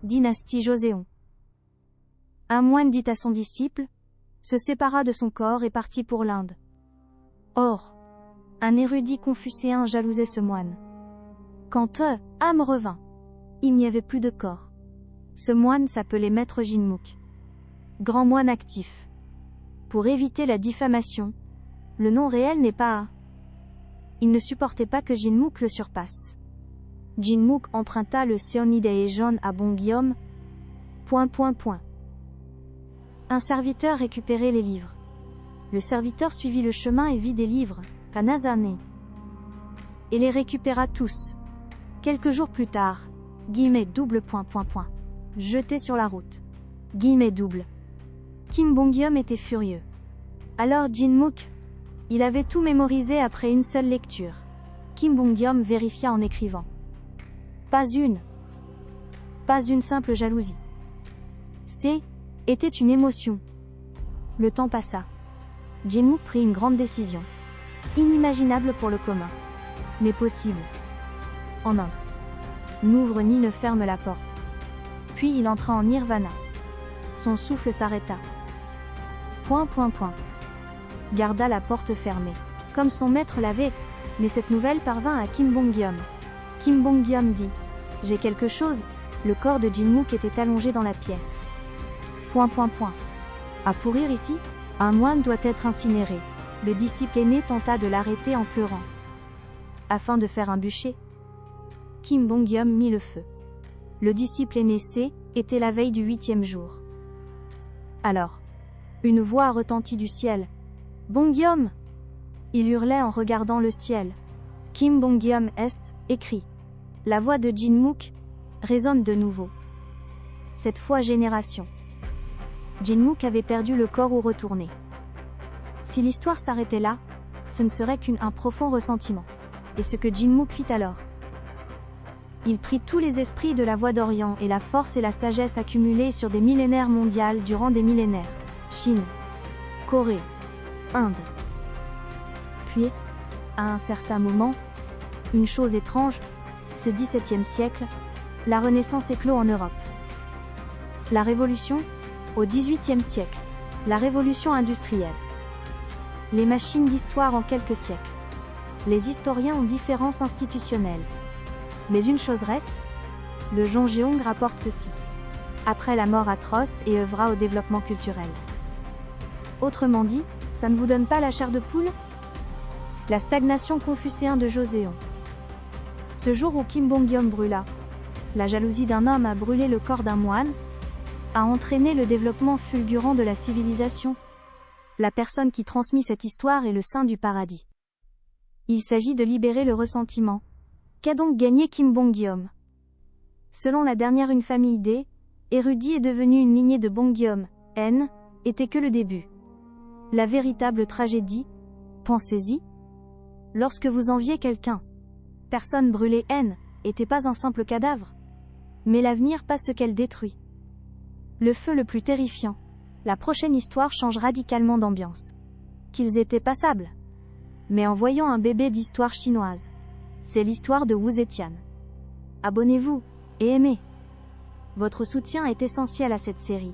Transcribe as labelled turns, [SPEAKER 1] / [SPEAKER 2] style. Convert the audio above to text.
[SPEAKER 1] Dynastie Joseon. Un moine dit à son disciple, se sépara de son corps et partit pour l'Inde. Or, un érudit confucéen jalousait ce moine. Quand âme revint, il n'y avait plus de corps. Ce moine s'appelait Maître Jinmouk. Grand moine actif. Pour éviter la diffamation, le nom réel n'est pas Il ne supportait pas que Jinmouk le surpasse. Jinmouk emprunta le Seonidaejeon à Bonguyeom. Un serviteur récupérait les livres. Le serviteur suivit le chemin et vit des livres, Kanazane, et les récupéra tous. Quelques jours plus tard, jetés sur la route. Kim Bonguyeom était furieux. Alors Jinmouk, il avait tout mémorisé après une seule lecture. Kim Bonguyeom vérifia en écrivant. Pas une simple jalousie. Était une émotion. Le temps passa. Jinmouk prit une grande décision. Inimaginable pour le commun. Mais possible. En Inde. N'ouvre ni ne ferme la porte. Puis il entra en nirvana. Son souffle s'arrêta. Garda la porte fermée. Comme son maître l'avait. Mais cette nouvelle parvint à Kim Bonguyeom. Kim Bonguyeom dit. J'ai quelque chose. Le corps de Jinmouk était allongé dans la pièce. À pourrir ici, un moine doit être incinéré. Le disciple aîné tenta de l'arrêter en pleurant. Afin de faire un bûcher, Kim Bonguyeom mit le feu. Le disciple aîné était la veille du 8e jour. Alors, une voix retentit du ciel. Bonguyeom! Il hurlait en regardant le ciel. Kim Bonguyeom écrit. La voix de Jinmouk résonne de nouveau. Cette fois génération. Jinmouk avait perdu le corps où retourner. Si l'histoire s'arrêtait là, ce ne serait qu'un profond ressentiment. Et ce que Jinmouk fit alors? Il prit tous les esprits de la voie d'Orient et la force et la sagesse accumulées sur des millénaires mondiales durant des millénaires. Chine, Corée, Inde. Puis, à un certain moment, une chose étrange, ce XVIIe siècle, la Renaissance éclot en Europe. La Révolution, au XVIIIe siècle, la révolution industrielle. Les machines d'histoire en quelques siècles. Les historiens ont différences institutionnelles. Mais une chose reste, le Jeongeong rapporte ceci. Après la mort atroce et œuvra au développement culturel. Autrement dit, ça ne vous donne pas la chair de poule? La stagnation confucéen de Joseon. Ce jour où Kim Bonguyeom brûla, la jalousie d'un homme a brûlé le corps d'un moine, a entraîné le développement fulgurant de la civilisation. La personne qui transmit cette histoire est le saint du paradis. Il s'agit de libérer le ressentiment. Qu'a donc gagné Kim Bonguyeom? Selon la dernière Une famille D, érudit est devenu une lignée de Bonguyeom, était que le début. La véritable tragédie, pensez-y. Lorsque vous enviez quelqu'un, personne brûlée était pas un simple cadavre. Mais l'avenir passe ce qu'elle détruit. Le feu le plus terrifiant. La prochaine histoire change radicalement d'ambiance. Qu'ils étaient passables. Mais en voyant un bébé d'histoire chinoise. C'est l'histoire de Wu Zetian. Abonnez-vous, et aimez. Votre soutien est essentiel à cette série.